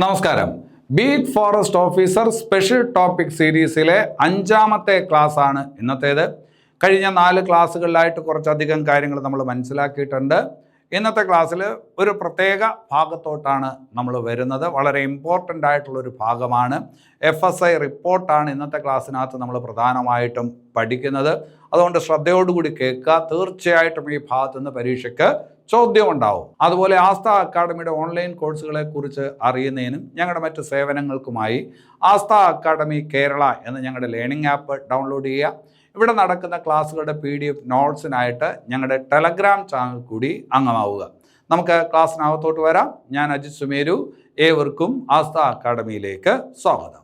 നമസ്കാരം. Beat forest officer special topic സീരീസിലെ 5ാമത്തെ class ആണ് ഇന്നത്തേത്. കഴിഞ്ഞ 4 ക്ലാസ്സുകളിലായിട്ട് കുറച്ചധികം കാര്യങ്ങൾ നമ്മൾ മനസ്സിലാക്കിയിട്ടുണ്ട്. ഇന്നത്തെ ക്ലാസ്സിൽ ഒരു പ്രത്യേക ഭാഗത്തോട്ടാണ് നമ്മൾ വരുന്നത്. വളരെ ഇമ്പോർട്ടൻ്റ് ആയിട്ടുള്ളൊരു ഭാഗമാണ്. FSI റിപ്പോർട്ടാണ് ഇന്നത്തെ ക്ലാസ്സിനകത്ത് നമ്മൾ പ്രധാനമായിട്ടും പഠിക്കുന്നത്. അതുകൊണ്ട് ശ്രദ്ധയോടുകൂടി കേൾക്കുക. തീർച്ചയായിട്ടും ഈ ഭാഗത്തുനിന്ന് പരീക്ഷയ്ക്ക് ചോദ്യം ഉണ്ടാവും. അതുപോലെ ആസ്ഥ അക്കാഡമിയുടെ ഓൺലൈൻ കോഴ്സുകളെ കുറിച്ച് അറിയുന്നതിനും ഞങ്ങളുടെ മറ്റ് സേവനങ്ങൾക്കുമായി ആസ്ഥ അക്കാഡമി കേരള എന്ന ഞങ്ങളുടെ ലേണിംഗ് ആപ്പ് ഡൗൺലോഡ് ചെയ്യുക. ഇവിടെ നടക്കുന്ന ക്ലാസ്സുകളുടെ PDF നോട്ട്സിനായിട്ട് ഞങ്ങളുടെ ടെലഗ്രാം ചാനൽ കൂടി അംഗമാവുക. നമുക്ക് ക്ലാസ്സിനകത്തോട്ട് വരാം. ഞാൻ അജിത് സുമേരു. ഏവർക്കും ആസ്ഥ അക്കാഡമിയിലേക്ക് സ്വാഗതം.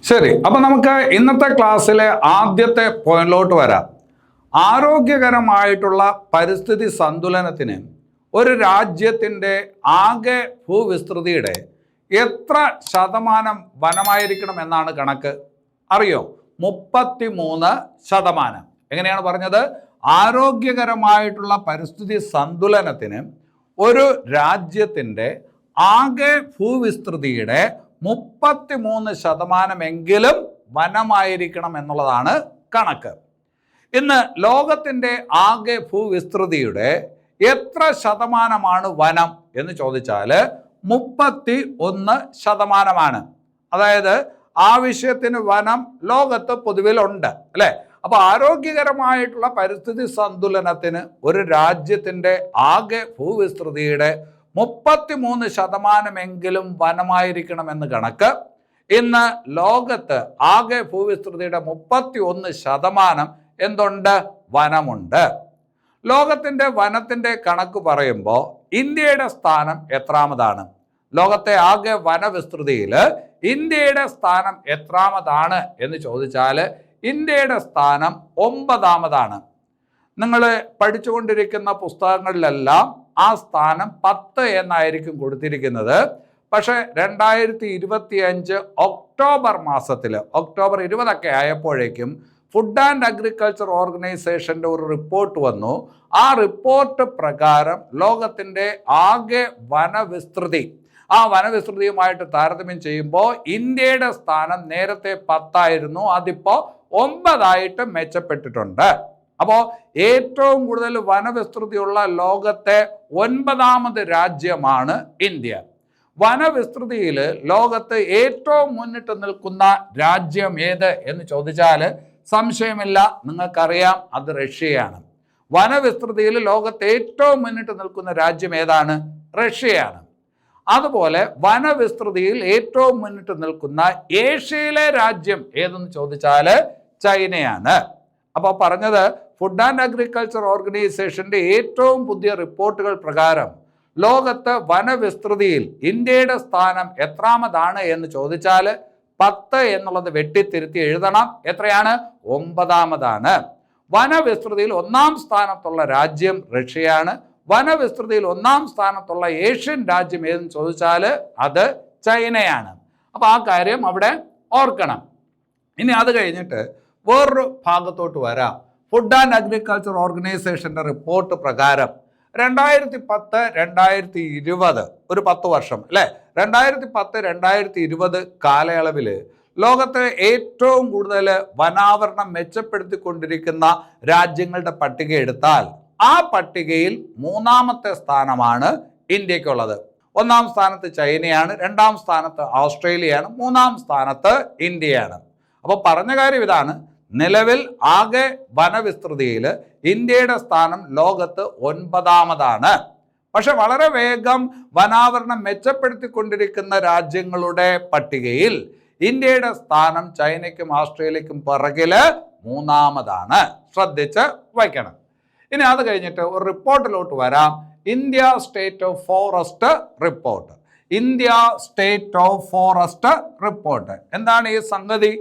ശരി, അപ്പം നമുക്ക് ഇന്നത്തെ ക്ലാസ്സിലെ ആദ്യത്തെ പോയിന്റിലോട്ട് വരാം. ആരോഗ്യകരമായിട്ടുള്ള പരിസ്ഥിതി സന്തുലനത്തിന് ഒരു രാജ്യത്തിൻ്റെ ആകെ ഭൂവിസ്തൃതിയുടെ എത്ര ശതമാനം വനമായിരിക്കണം എന്നാണ് കണക്ക്? അറിയോ? 33%. എങ്ങനെയാണ് പറഞ്ഞത്? ആരോഗ്യകരമായിട്ടുള്ള പരിസ്ഥിതി സന്തുലനത്തിന് ഒരു രാജ്യത്തിൻ്റെ ആകെ ഭൂവിസ്തൃതിയുടെ 33% വനമായിരിക്കണം എന്നുള്ളതാണ് കണക്ക്. ഇന്ന് ലോകത്തിൻ്റെ ആകെ ഭൂവിസ്തൃതിയുടെ എത്ര ശതമാനമാണ് വനം എന്ന് ചോദിച്ചാൽ 31%. അതായത് ആവശ്യത്തിന് വനം ലോകത്ത് പൊതുവിലുണ്ട്, അല്ലേ? അപ്പോൾ ആരോഗ്യകരമായിട്ടുള്ള പരിസ്ഥിതി സന്തുലനത്തിന് ഒരു രാജ്യത്തിൻ്റെ ആകെ ഭൂവിസ്തൃതിയുടെ 33% വനമായിരിക്കണമെന്ന് കണക്ക്. ഇന്ന് ലോകത്ത് ആകെ ഭൂവിസ്തൃതിയുടെ 31% എന്തുണ്ട്? വനമുണ്ട്. ലോകത്തിൻ്റെ വനത്തിൻ്റെ കണക്ക് പറയുമ്പോൾ ഇന്ത്യയുടെ സ്ഥാനം എത്രാമതാണ്? ലോകത്തെ ആകെ വനവിസ്തൃതിയിൽ ഇന്ത്യയുടെ സ്ഥാനം എത്രാമതാണ് എന്ന് ചോദിച്ചാൽ ഇന്ത്യയുടെ സ്ഥാനം 9ാമതാണ്. നിങ്ങൾ പഠിച്ചുകൊണ്ടിരിക്കുന്ന പുസ്തകങ്ങളിലെല്ലാം ആ സ്ഥാനം 10 എന്നായിരിക്കും കൊടുത്തിരിക്കുന്നത്. പക്ഷേ 2025 ഒക്ടോബർ മാസത്തിൽ, ഒക്ടോബർ 20 ആയപ്പോഴേക്കും ഫുഡ് ആൻഡ് അഗ്രികൾച്ചർ ഓർഗനൈസേഷൻ്റെ ഒരു റിപ്പോർട്ട് വന്നു. ആ റിപ്പോർട്ട് പ്രകാരം ലോകത്തിൻ്റെ ആകെ വനവിസ്തൃതി, ആ വനവിസ്തൃതിയുമായിട്ട് താരതമ്യം ചെയ്യുമ്പോൾ ഇന്ത്യയുടെ സ്ഥാനം നേരത്തെ 10 അതിപ്പോൾ 9 മെച്ചപ്പെട്ടിട്ടുണ്ട്. അപ്പോൾ ഏറ്റവും കൂടുതൽ വനവിസ്തൃതിയുള്ള ലോകത്തെ 9ാമത് രാജ്യമാണ് ഇന്ത്യ. വനവിസ്തൃതിയിൽ ലോകത്ത് ഏറ്റവും മുന്നിട്ട് നിൽക്കുന്ന രാജ്യം ഏത് എന്ന് ചോദിച്ചാൽ സംശയമില്ല, നിങ്ങൾക്കറിയാം, അത് റഷ്യയാണ്. വനവിസ്തൃതിയിൽ ലോകത്ത് ഏറ്റവും മുന്നിട്ട് നിൽക്കുന്ന രാജ്യം ഏതാണ്? റഷ്യയാണ്. അതുപോലെ വനവിസ്തൃതിയിൽ ഏറ്റവും മുന്നിട്ട് നിൽക്കുന്ന ഏഷ്യയിലെ രാജ്യം ഏതെന്ന് ചോദിച്ചാൽ ചൈനയാണ്. അപ്പോൾ പറഞ്ഞത് ഫുഡ് ആൻഡ് അഗ്രികൾച്ചർ ഓർഗനൈസേഷൻ്റെ ഏറ്റവും പുതിയ റിപ്പോർട്ടുകൾ പ്രകാരം ലോകത്ത് വനവിസ്തൃതിയിൽ ഇന്ത്യയുടെ സ്ഥാനം എത്രാമതാണ് എന്ന് ചോദിച്ചാൽ 10 എന്നുള്ളത് വെട്ടിത്തിരുത്തി എഴുതണം. എത്രയാണ്? 9ാമതാണ്. വനവിസ്തൃതിയിൽ 1ാം സ്ഥാനത്തുള്ള രാജ്യം റഷ്യയാണ്. വനവിസ്തൃതിയിൽ 1ാം സ്ഥാനത്തുള്ള ഏഷ്യൻ രാജ്യം ഏതെന്ന് ചോദിച്ചാൽ അത് ചൈനയാണ്. അപ്പോൾ ആ കാര്യം അവിടെ ഓർക്കണം. ഇനി അത് കഴിഞ്ഞിട്ട് വേറൊരു ഭാഗത്തോട്ട് വരാം. ഫുഡ് ആൻഡ് അഗ്രികൾച്ചർ ഓർഗനൈസേഷൻ്റെ റിപ്പോർട്ട് പ്രകാരം 2010-2020 ഒരു 10 വർഷം, അല്ലേ? 2010-2020 കാലയളവിൽ ലോകത്തെ ഏറ്റവും കൂടുതൽ വനാവരണം മെച്ചപ്പെടുത്തിക്കൊണ്ടിരിക്കുന്ന രാജ്യങ്ങളുടെ പട്ടിക എടുത്താൽ ആ പട്ടികയിൽ 3ാമത്തെ സ്ഥാനമാണ് ഇന്ത്യക്കുള്ളത്. 1ാം സ്ഥാനത്ത് ചൈനയാണ്, 2ാം സ്ഥാനത്ത് ഓസ്ട്രേലിയയാണ്, 3ാം സ്ഥാനത്ത് ഇന്ത്യയാണ്. അപ്പോൾ പറഞ്ഞ കാര്യം ഇതാണ്, നിലവിൽ ആകെ വനവിസ്തൃതിയിൽ ഇന്ത്യയുടെ സ്ഥാനം ലോകത്ത് 9ാമതാണ്. പക്ഷെ വളരെ വേഗം വനാവരണം മെച്ചപ്പെടുത്തിക്കൊണ്ടിരിക്കുന്ന രാജ്യങ്ങളുടെ പട്ടികയിൽ ഇന്ത്യയുടെ സ്ഥാനം ചൈനയ്ക്കും ഓസ്ട്രേലിയക്കും പിറകിൽ 3ാമതാണ്. ശ്രദ്ധിച്ച് വയ്ക്കണം. ഇനി അത് കഴിഞ്ഞിട്ട് ഒരു റിപ്പോർട്ടിലോട്ട് വരാം. India state of forest report. India state of forest report എന്താണ് ഈ സംഗതി?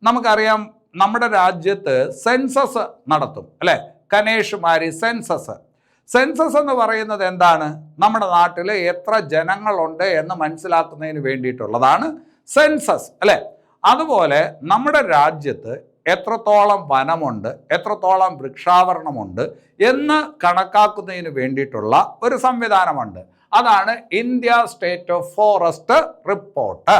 നമുക്കറിയാം, നമ്മുടെ രാജ്യത്ത് സെൻസസ് നടത്തും, അല്ലേ? കനേഷുമാരി സെൻസസ്. സെൻസസ് എന്ന് പറയുന്നത് എന്താണ്? നമ്മുടെ നാട്ടിൽ എത്ര ജനങ്ങളുണ്ട് എന്ന് മനസ്സിലാക്കുന്നതിന് വേണ്ടിയിട്ടുള്ളതാണ് സെൻസസ്, അല്ലേ? അതുപോലെ നമ്മുടെ രാജ്യത്ത് എത്രത്തോളം വനമുണ്ട്, എത്രത്തോളം വൃക്ഷാവരണമുണ്ട് എന്ന് കണക്കാക്കുന്നതിന് വേണ്ടിയിട്ടുള്ള ഒരു സംവിധാനമുണ്ട്. അതാണ് India state of forest report.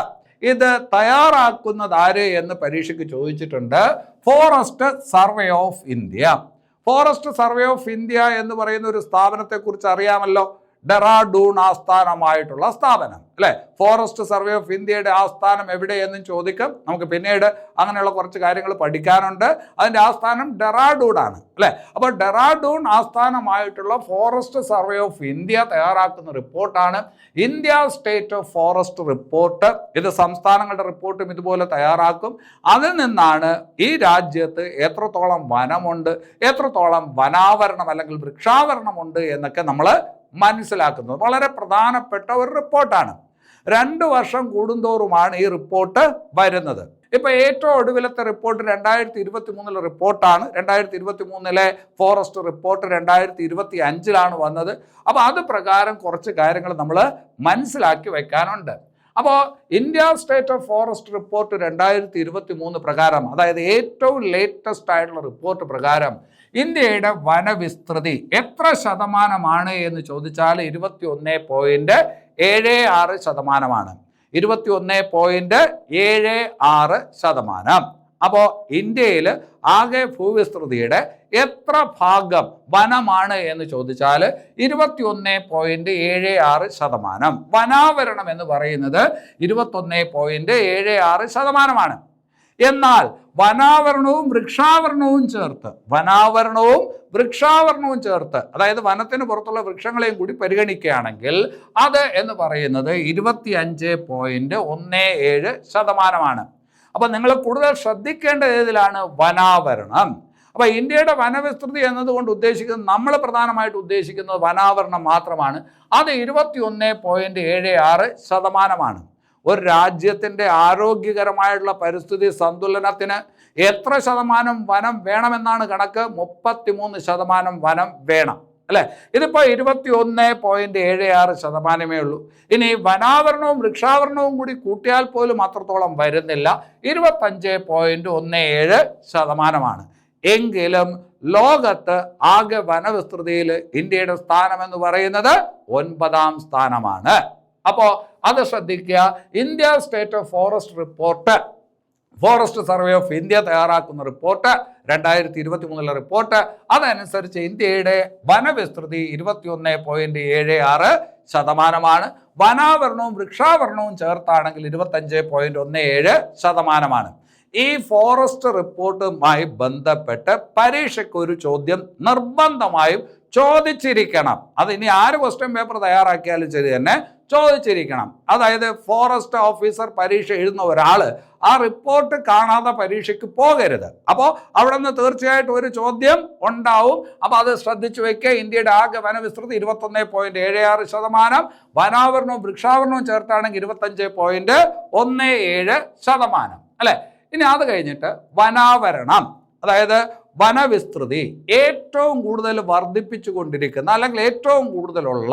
ഇത് തയ്യാറാക്കുന്നത് ആര് എന്ന് പരീക്ഷയ്ക്ക് ചോദിച്ചിട്ടുണ്ട്. Forest survey of India. Forest survey of India എന്ന് പറയുന്ന ഒരു സ്ഥാപനത്തെക്കുറിച്ച് അറിയാമല്ലോ. ഡെറാഡൂൺ ആസ്ഥാനമായിട്ടുള്ള സ്ഥാപനം അല്ലെ. ഫോറസ്റ്റ് സർവേ ഓഫ് ഇന്ത്യയുടെ ആസ്ഥാനം എവിടെയെന്നും ചോദിക്കും. നമുക്ക് പിന്നീട് അങ്ങനെയുള്ള കുറച്ച് കാര്യങ്ങൾ പഠിക്കാനുണ്ട്. അതിൻ്റെ ആസ്ഥാനം ഡെറാഡൂൺ ആണ് അല്ലെ. അപ്പോൾ ഡെറാഡൂൺ ആസ്ഥാനമായിട്ടുള്ള ഫോറസ്റ്റ് സർവേ ഓഫ് ഇന്ത്യ തയ്യാറാക്കുന്ന റിപ്പോർട്ടാണ് India state of forest report. ഇത് സംസ്ഥാനങ്ങളുടെ റിപ്പോർട്ടും ഇതുപോലെ തയ്യാറാക്കും. അതിൽ നിന്നാണ് ഈ രാജ്യത്ത് എത്രത്തോളം വനമുണ്ട്, എത്രത്തോളം വനാവരണം അല്ലെങ്കിൽ വൃക്ഷാവരണമുണ്ട് എന്നൊക്കെ നമ്മൾ മനസ്സിലാക്കുന്നത്. വളരെ പ്രധാനപ്പെട്ട ഒരു റിപ്പോർട്ടാണ്. 2 വർഷം കൂടുന്തോറുമാണ് ഈ റിപ്പോർട്ട് വരുന്നത്. ഇപ്പൊ ഏറ്റവും ഒടുവിലത്തെ റിപ്പോർട്ട് 2023 റിപ്പോർട്ടാണ്. 2023 ഫോറസ്റ്റ് റിപ്പോർട്ട് 2025 വന്നത്. അപ്പോൾ അത് പ്രകാരം കുറച്ച് കാര്യങ്ങൾ നമ്മൾ മനസ്സിലാക്കി വെക്കാനുണ്ട്. അപ്പോൾ India state of forest report 2023 പ്രകാരം, അതായത് ഏറ്റവും ലേറ്റസ്റ്റ് ആയിട്ടുള്ള റിപ്പോർട്ട് പ്രകാരം ഇന്ത്യയുടെ വനവിസ്തൃതി എത്ര ശതമാനമാണ് എന്ന് ചോദിച്ചാൽ 21.76%. 21.76%. അപ്പോൾ ഇന്ത്യയിൽ ആകെ ഭൂവിസ്തൃതിയുടെ എത്ര ഭാഗം വനമാണ് എന്ന് ചോദിച്ചാൽ 21.76%. വനാവരണം എന്ന് പറയുന്നത് 21.76%. എന്നാൽ വനാവരണവും വൃക്ഷാവരണവും ചേർത്ത് അതായത് വനത്തിന് പുറത്തുള്ള വൃക്ഷങ്ങളെയും കൂടി പരിഗണിക്കുകയാണെങ്കിൽ അത് എന്ന് പറയുന്നത് 25.17%. അപ്പം നിങ്ങൾ കൂടുതൽ ശ്രദ്ധിക്കേണ്ട ഏതിലാണ്? വനാവരണം. അപ്പം ഇന്ത്യയുടെ വനവിസ്തൃതി എന്നതുകൊണ്ട് ഉദ്ദേശിക്കുന്നത്, നമ്മൾ പ്രധാനമായിട്ട് ഉദ്ദേശിക്കുന്നത് വനാവരണം മാത്രമാണ്. അത് 21.76%. ഒരു രാജ്യത്തിൻ്റെ ആരോഗ്യകരമായിട്ടുള്ള പരിസ്ഥിതി സന്തുലനത്തിന് എത്ര ശതമാനം വനം വേണമെന്നാണ് കണക്ക്? 33% വനം വേണം അല്ലേ. ഇതിപ്പോൾ 21.76% ഉള്ളൂ. ഇനി വനാവരണവും വൃക്ഷാവരണവും കൂടി കൂട്ടിയാൽ പോലും അത്രത്തോളം വരുന്നില്ല. 25.17%. എങ്കിലും ലോകത്ത് ആകെ വനവിസ്തൃതിയിൽ ഇന്ത്യയുടെ സ്ഥാനം എന്ന് പറയുന്നത് 9ാം സ്ഥാനമാണ്. അപ്പോൾ അത് ശ്രദ്ധിക്കുക. India state of forest report, forest survey of India തയ്യാറാക്കുന്ന റിപ്പോർട്ട്, 2023 റിപ്പോർട്ട്, അതനുസരിച്ച് ഇന്ത്യയുടെ വനവിസ്തൃതി 21.76%. വനാവരണവും വൃക്ഷാവരണവും ചേർത്താണെങ്കിൽ 25.17%. ഈ ഫോറസ്റ്റ് റിപ്പോർട്ടുമായി ബന്ധപ്പെട്ട് പരീക്ഷയ്ക്ക് ഒരു ചോദ്യം നിർബന്ധമായും ചോദിച്ചിരിക്കണം. അത് ഇനി ആര് ക്വസ്റ്റ്യൻ പേപ്പർ തയ്യാറാക്കിയാലും ശരി തന്നെ ചോദിച്ചിരിക്കണം. അതായത് ഫോറസ്റ്റ് ഓഫീസർ പരീക്ഷ എഴുതുന്ന ഒരാൾ ആ റിപ്പോർട്ട് കാണാതെ പരീക്ഷയ്ക്ക് പോകരുത്. അപ്പോൾ അവിടെ നിന്ന് തീർച്ചയായിട്ടും ഒരു ചോദ്യം ഉണ്ടാവും. അപ്പോൾ അത് ശ്രദ്ധിച്ചു വയ്ക്കുക. ഇന്ത്യയുടെ ആകെ വനവിസ്തൃതി 21.76%. വനാവരണവും വൃക്ഷാവരണവും ചേർത്താണെങ്കിൽ 25.17% അല്ലെ. ഇനി അത് കഴിഞ്ഞിട്ട് വനാവരണം, അതായത് വനവിസ്തൃതി ഏറ്റവും കൂടുതൽ വർദ്ധിപ്പിച്ചു കൊണ്ടിരിക്കുന്ന അല്ലെങ്കിൽ ഏറ്റവും കൂടുതലുള്ള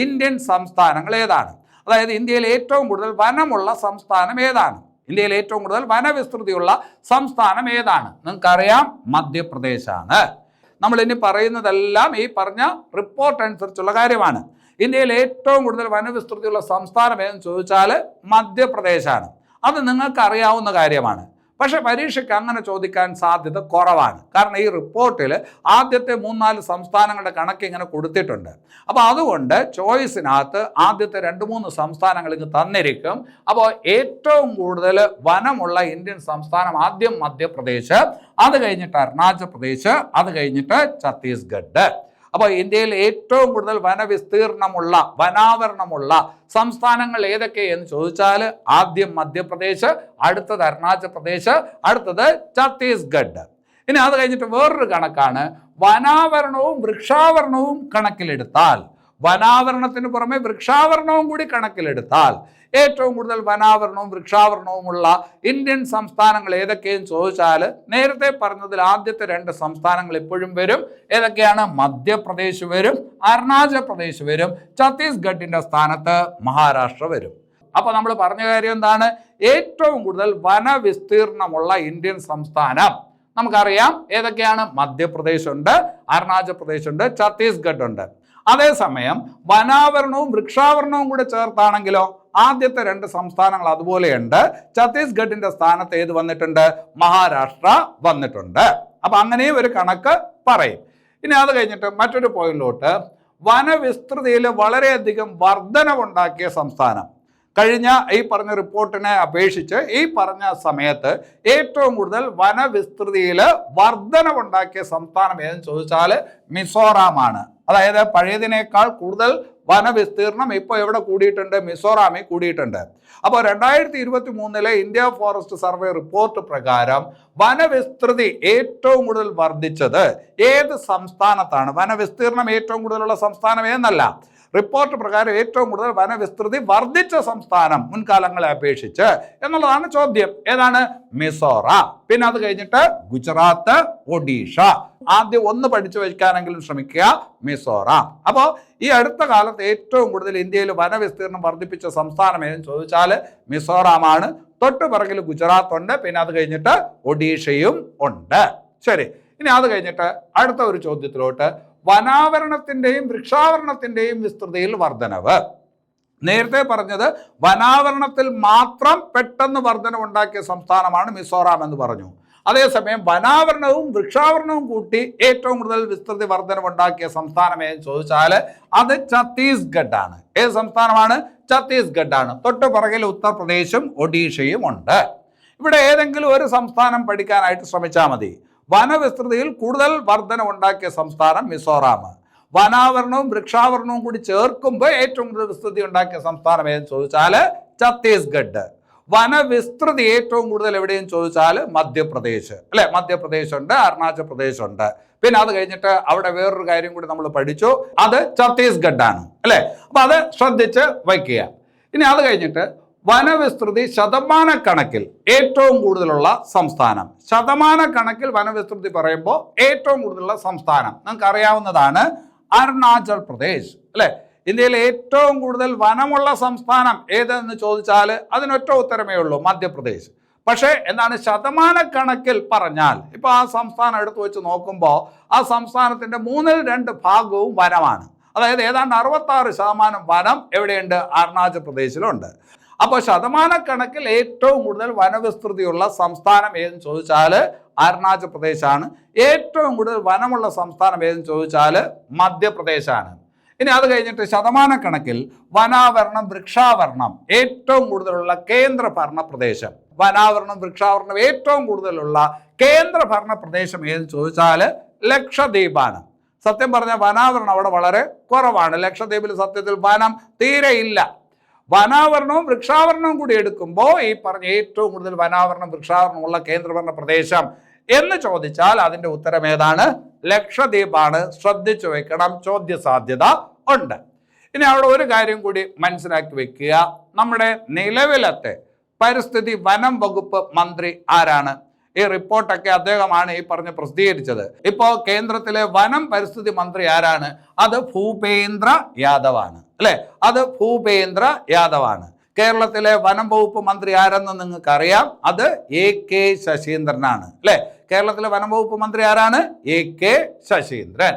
ഇന്ത്യൻ സംസ്ഥാനങ്ങൾ ഏതാണ്? അതായത് ഇന്ത്യയിൽ ഏറ്റവും കൂടുതൽ വനമുള്ള സംസ്ഥാനം ഏതാണ്? ഇന്ത്യയിൽ ഏറ്റവും കൂടുതൽ വനവിസ്തൃതിയുള്ള സംസ്ഥാനം ഏതാണ്? നിങ്ങൾക്കറിയാം, മധ്യപ്രദേശാണ്. നമ്മൾ ഇനി പറയുന്നതെല്ലാം ഈ പറഞ്ഞ റിപ്പോർട്ട് അനുസരിച്ചുള്ള കാര്യമാണ്. ഇന്ത്യയിൽ ഏറ്റവും കൂടുതൽ വനവിസ്തൃതിയുള്ള സംസ്ഥാനം ഏതെന്ന് ചോദിച്ചാൽ മധ്യപ്രദേശാണ്. അത് നിങ്ങൾക്ക് അറിയാവുന്ന കാര്യമാണ്. പക്ഷെ പരീക്ഷയ്ക്ക് അങ്ങനെ ചോദിക്കാൻ സാധ്യത കുറവാണ്. കാരണം ഈ റിപ്പോർട്ടിൽ ആദ്യത്തെ 3-4 സംസ്ഥാനങ്ങളുടെ കണക്ക് ഇങ്ങനെ കൊടുത്തിട്ടുണ്ട്. അപ്പോൾ അതുകൊണ്ട് ചോയ്സിനകത്ത് ആദ്യത്തെ 2-3 സംസ്ഥാനങ്ങൾ ഇങ്ങ് തന്നിരിക്കും. അപ്പോൾ ഏറ്റവും കൂടുതൽ വനമുള്ള ഇന്ത്യൻ സംസ്ഥാനം ആദ്യം മധ്യപ്രദേശ്, അത് കഴിഞ്ഞിട്ട് അരുണാചൽ പ്രദേശ്, അത് കഴിഞ്ഞിട്ട് ഛത്തീസ്ഗഡ്. അപ്പോൾ ഇന്ത്യയിൽ ഏറ്റവും കൂടുതൽ വനവിസ്തീർണമുള്ള വനാവരണമുള്ള സംസ്ഥാനങ്ങൾ ഏതൊക്കെയെന്ന് ചോദിച്ചാൽ ആദ്യം മധ്യപ്രദേശ്, അടുത്തത് അരുണാചൽ പ്രദേശ്, അടുത്തത് ഛത്തീസ്ഗഡ്. ഇനി അത് കഴിഞ്ഞിട്ട് വേറൊരു കണക്കാണ് വനാവരണവും വൃക്ഷാവരണവും കണക്കിലെടുത്താൽ, വനാവരണത്തിന് പുറമെ വൃക്ഷാവരണവും കൂടി കണക്കിലെടുത്താൽ ഏറ്റവും കൂടുതൽ വനാവരണവും വൃക്ഷാവരണവുമുള്ള ഇന്ത്യൻ സംസ്ഥാനങ്ങൾ ഏതൊക്കെയെന്ന് ചോദിച്ചാൽ നേരത്തെ പറഞ്ഞതിൽ ആദ്യത്തെ 2 സംസ്ഥാനങ്ങൾ ഇപ്പോഴും വരും. ഏതൊക്കെയാണ്? മധ്യപ്രദേശ് വരും, അരുണാചൽ പ്രദേശ് വരും, ഛത്തീസ്ഗഡിന്റെ സ്ഥാനത്ത് മഹാരാഷ്ട്ര വരും. അപ്പൊ നമ്മൾ പറഞ്ഞ കാര്യം എന്താണ്? ഏറ്റവും കൂടുതൽ വനവിസ്തീർണമുള്ള ഇന്ത്യൻ സംസ്ഥാനം നമുക്കറിയാം ഏതൊക്കെയാണ്? മധ്യപ്രദേശ് ഉണ്ട്, അരുണാചൽ പ്രദേശ് ഉണ്ട്, ഛത്തീസ്ഗഡ് ഉണ്ട്. അതേസമയം വനാവരണവും വൃക്ഷാവരണവും കൂടെ ചേർത്താണെങ്കിലോ ആദ്യത്തെ 2 സംസ്ഥാനങ്ങൾ അതുപോലെയുണ്ട്. ഛത്തീസ്ഗഡിന്റെ സ്ഥാനത്ത് ഏത് വന്നിട്ടുണ്ട്? മഹാരാഷ്ട്ര വന്നിട്ടുണ്ട്. അപ്പൊ അങ്ങനെയും ഒരു കണക്ക് പറയും. ഇനി അത് കഴിഞ്ഞിട്ട് മറ്റൊരു പോയിന്റിലോട്ട്, വനവിസ്തൃതിയിൽ വളരെയധികം വർധനവുണ്ടാക്കിയ സംസ്ഥാനം. കഴിഞ്ഞ ഈ പറഞ്ഞ റിപ്പോർട്ടിനെ അപേക്ഷിച്ച് ഈ പറഞ്ഞ സമയത്ത് ഏറ്റവും കൂടുതൽ വനവിസ്തൃതിയിൽ വർധനവുണ്ടാക്കിയ സംസ്ഥാനം ഏതെന്ന് ചോദിച്ചാൽ മിസോറാമാണ്. അതായത് പഴയതിനേക്കാൾ കൂടുതൽ വനവിസ്തീർണം ഇപ്പോൾ എവിടെ കൂടിയിട്ടുണ്ട്? മിസോറാമിൽ കൂടിയിട്ടുണ്ട്. അപ്പോൾ 2023 ഇന്ത്യ ഫോറസ്റ്റ് സർവേ റിപ്പോർട്ട് പ്രകാരം വനവിസ്തൃതി ഏറ്റവും കൂടുതൽ വർദ്ധിച്ചത് ഏത് സംസ്ഥാനത്താണ്? വനവിസ്തീർണം ഏറ്റവും കൂടുതലുള്ള സംസ്ഥാനം ഏതെന്നല്ല, റിപ്പോർട്ട് പ്രകാരം ഏറ്റവും കൂടുതൽ വനവിസ്തൃതി വർദ്ധിച്ച സംസ്ഥാനം മുൻകാലങ്ങളെ അപേക്ഷിച്ച് എന്നുള്ളതാണ് ചോദ്യം. ഏതാണ്? മിസോറാം. പിന്നെ അത് കഴിഞ്ഞിട്ട് ഗുജറാത്ത്, ഒഡീഷ. ആദ്യം ഒന്ന് പഠിച്ചു വയ്ക്കാനെങ്കിലും ശ്രമിക്കുക, മിസോറാം. അപ്പോൾ ഈ അടുത്ത കാലത്ത് ഏറ്റവും കൂടുതൽ ഇന്ത്യയിൽ വനവിസ്തീർണം വർദ്ധിപ്പിച്ച സംസ്ഥാനം ഏതെന്ന് ചോദിച്ചാൽ മിസോറാമാണ്. തൊട്ട് പിറകിൽ ഗുജറാത്ത് ഉണ്ട്, പിന്നെ അത് കഴിഞ്ഞിട്ട് ഒഡീഷയും ഉണ്ട്. ശരി, ഇനി അത് കഴിഞ്ഞിട്ട് അടുത്ത ഒരു ചോദ്യത്തിലോട്ട്, വനാവരണത്തിന്റെയും വൃക്ഷാവരണത്തിന്റെയും വിസ്തൃതിയിൽ വർധനവ്. നേരത്തെ പറഞ്ഞത് വനാവരണത്തിൽ മാത്രം പെട്ടെന്ന് വർധനവുണ്ടാക്കിയ സംസ്ഥാനമാണ് മിസോറാം എന്ന് പറഞ്ഞു. അതേസമയം വനാവരണവും വൃക്ഷാവരണവും കൂട്ടി ഏറ്റവും കൂടുതൽ വിസ്തൃതി വർധനവുണ്ടാക്കിയ സംസ്ഥാനം ഏതെന്ന് ചോദിച്ചാൽ അത് ഛത്തീസ്ഗഡ് ആണ്. ഏത് സംസ്ഥാനമാണ്? ഛത്തീസ്ഗഡ് ആണ്. തൊട്ട് പുറകിൽ ഉത്തർപ്രദേശും ഒഡീഷയും ഉണ്ട്. ഇവിടെ ഏതെങ്കിലും ഒരു സംസ്ഥാനം പഠിക്കാനായിട്ട് ശ്രമിച്ചാൽ മതി. വനവിസ്തൃതിയിൽ കൂടുതൽ വർധനവുണ്ടാക്കിയ സംസ്ഥാനം മിസോറാം. വനാവരണവും വൃക്ഷാവരണവും കൂടി ചേർക്കുമ്പോൾ ഏറ്റവും കൂടുതൽ വിസ്തൃതി ഉണ്ടാക്കിയ സംസ്ഥാനം ഏതെന്ന് ചോദിച്ചാൽ ഛത്തീസ്ഗഡ്. വനവിസ്തൃതി ഏറ്റവും കൂടുതൽ എവിടെയും ചോദിച്ചാൽ മധ്യപ്രദേശ്, അല്ലെ? മധ്യപ്രദേശ് ഉണ്ട്, അരുണാചൽ പ്രദേശ് ഉണ്ട്. പിന്നെ അത് കഴിഞ്ഞിട്ട് അവിടെ വേറൊരു കാര്യം കൂടി നമ്മൾ പഠിച്ചു, അത് ഛത്തീസ്ഗഡ് ആണ്, അല്ലെ? അപ്പൊ അത് ശ്രദ്ധിച്ച് വയ്ക്കുക. ഇനി അത് കഴിഞ്ഞിട്ട് വനവിസ്തൃതി ശതമാനക്കണക്കിൽ ഏറ്റവും കൂടുതലുള്ള സംസ്ഥാനം. ശതമാനക്കണക്കിൽ വനവിസ്തൃതി പറയുമ്പോൾ ഏറ്റവും കൂടുതലുള്ള സംസ്ഥാനം നിങ്ങൾക്ക് അറിയാവുന്നതാണ് അരുണാചൽ പ്രദേശ്, അല്ലെ? ഇന്ത്യയിലെ ഏറ്റവും കൂടുതൽ വനമുള്ള സംസ്ഥാനം ഏതെന്ന് ചോദിച്ചാൽ അതിനൊറ്റ ഉത്തരമേ ഉള്ളൂ, മധ്യപ്രദേശ്. പക്ഷേ എന്താണ് ശതമാനക്കണക്കിൽ പറഞ്ഞാൽ ഇപ്പോൾ ആ സംസ്ഥാനം എടുത്തു വെച്ച് നോക്കുമ്പോൾ ആ സംസ്ഥാനത്തിന്റെ 2/3 ഭാഗവും വനമാണ്. അതായത് ഏതാണ്ട് 66% വനം എവിടെയുണ്ട്? അരുണാചൽ പ്രദേശിലുണ്ട്. അപ്പോൾ ശതമാനക്കണക്കിൽ ഏറ്റവും കൂടുതൽ വനവിസ്തൃതിയുള്ള സംസ്ഥാനം ഏതെന്ന് ചോദിച്ചാൽ അരുണാചൽ പ്രദേശാണ്. ഏറ്റവും കൂടുതൽ വനമുള്ള സംസ്ഥാനം ഏതെന്ന് ചോദിച്ചാൽ മധ്യപ്രദേശാണ്. ഇനി അത് കഴിഞ്ഞിട്ട് ശതമാനക്കണക്കിൽ വനാവരണം വൃക്ഷാവരണം ഏറ്റവും കൂടുതലുള്ള കേന്ദ്രഭരണ പ്രദേശം. വനാവരണം വൃക്ഷാവരണം ഏറ്റവും കൂടുതലുള്ള കേന്ദ്രഭരണ പ്രദേശം ഏതെന്ന് ചോദിച്ചാൽ ലക്ഷദ്വീപാണ്. സത്യം പറഞ്ഞാൽ വനാവരണം അവിടെ വളരെ കുറവാണ്. ലക്ഷദ്വീപിൽ സത്യത്തിൽ വനം തീരെയില്ല. വനാവരണവും വൃക്ഷാവരണവും കൂടി എടുക്കുമ്പോൾ ഈ പറഞ്ഞ ഏറ്റവും കൂടുതൽ വനാവരണം വൃക്ഷാവരണമുള്ള കേന്ദ്രഭരണ പ്രദേശം എന്ന് ചോദിച്ചാൽ അതിന്റെ ഉത്തരം ഏതാണ്? ലക്ഷദ്വീപാണ്. ശ്രദ്ധിച്ചു വെക്കണം, ചോദ്യ സാധ്യത ഉണ്ട്. ഇനി അവിടെ ഒരു കാര്യം കൂടി മനസ്സിലാക്കി വെക്കുക, നമ്മുടെ നിലവിലത്തെ പരിസ്ഥിതി വനം വകുപ്പ് മന്ത്രി ആരാണ്? ഈ റിപ്പോർട്ടൊക്കെ അദ്ദേഹമാണ് ഈ പറഞ്ഞ് പ്രസിദ്ധീകരിച്ചത്. ഇപ്പോൾ കേന്ദ്രത്തിലെ വനം പരിസ്ഥിതി മന്ത്രി ആരാണ്? അത് ഭൂപേന്ദ്ര യാദവ് ആണ്, അല്ലെ? അത് ഭൂപേന്ദ്ര യാദവ് ആണ്. കേരളത്തിലെ വനം വകുപ്പ് മന്ത്രി ആരെന്ന് നിങ്ങൾക്ക് അറിയാം, അത് AK ശശീന്ദ്രനാണ്, അല്ലെ? കേരളത്തിലെ വനം വകുപ്പ് മന്ത്രി ആരാണ്? AK ശശീന്ദ്രൻ.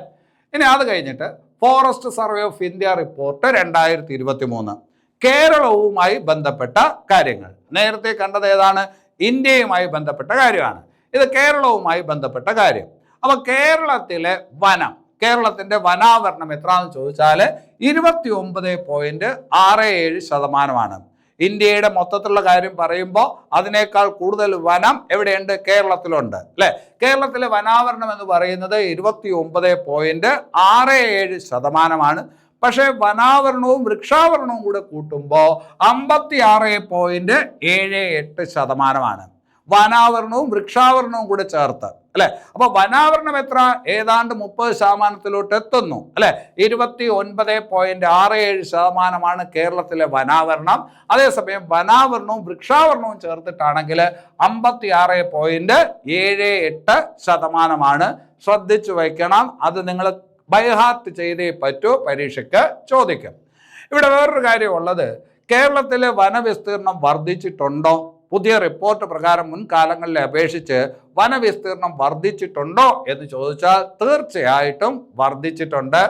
ഇനി അത് കഴിഞ്ഞിട്ട് forest survey of India report 2023 കേരളവുമായി ബന്ധപ്പെട്ട കാര്യങ്ങൾ. നേരത്തെ കണ്ടത് ഏതാണ്? ഇന്ത്യയുമായി ബന്ധപ്പെട്ട കാര്യമാണ്. ഇത് കേരളവുമായി ബന്ധപ്പെട്ട കാര്യം. അപ്പൊ കേരളത്തിലെ വനം, കേരളത്തിന്റെ വനാവരണം എത്രയാണെന്ന് ചോദിച്ചാൽ 29.67%. ഇന്ത്യയുടെ മൊത്തത്തിലുള്ള കാര്യം പറയുമ്പോൾ അതിനേക്കാൾ കൂടുതൽ വനം എവിടെയുണ്ട്? കേരളത്തിലുണ്ട്, അല്ലെ? കേരളത്തിലെ വനാവരണം എന്ന് പറയുന്നത് 29.67%. പക്ഷേ വനാവരണവും വൃക്ഷാവരണവും കൂടെ കൂട്ടുമ്പോൾ 56.78%. വനാവരണവും വൃക്ഷാവരണവും കൂടെ ചേർത്ത്, അല്ലെ? അപ്പൊ വനാവരണം എത്ര? ഏതാണ്ട് 30% എത്തുന്നു, അല്ലെ? 29.67% കേരളത്തിലെ വനാവരണം. അതേസമയം വനാവരണവും വൃക്ഷാവരണവും ചേർത്തിട്ടാണെങ്കിൽ 56.78%. ശ്രദ്ധിച്ചു വയ്ക്കണം, അത് നിങ്ങൾ ബൈഹാർട്ട് ചെയ്തേ പറ്റൂ, പരീക്ഷയ്ക്ക് ചോദിക്കും. ഇവിടെ വേറൊരു കാര്യമുള്ളത്, കേരളത്തിലെ വനവിസ്തീർണം വർദ്ധിച്ചിട്ടുണ്ടോ? പുതിയ റിപ്പോർട്ട് പ്രകാരം മുൻകാലങ്ങളിലെ അപേക്ഷിച്ച് വനവിസ്തീർണം വർദ്ധിച്ചിട്ടുണ്ടോ എന്ന് ചോദിച്ചാൽ തീർച്ചയായിട്ടും വർദ്ധിച്ചിട്ടുണ്ട്.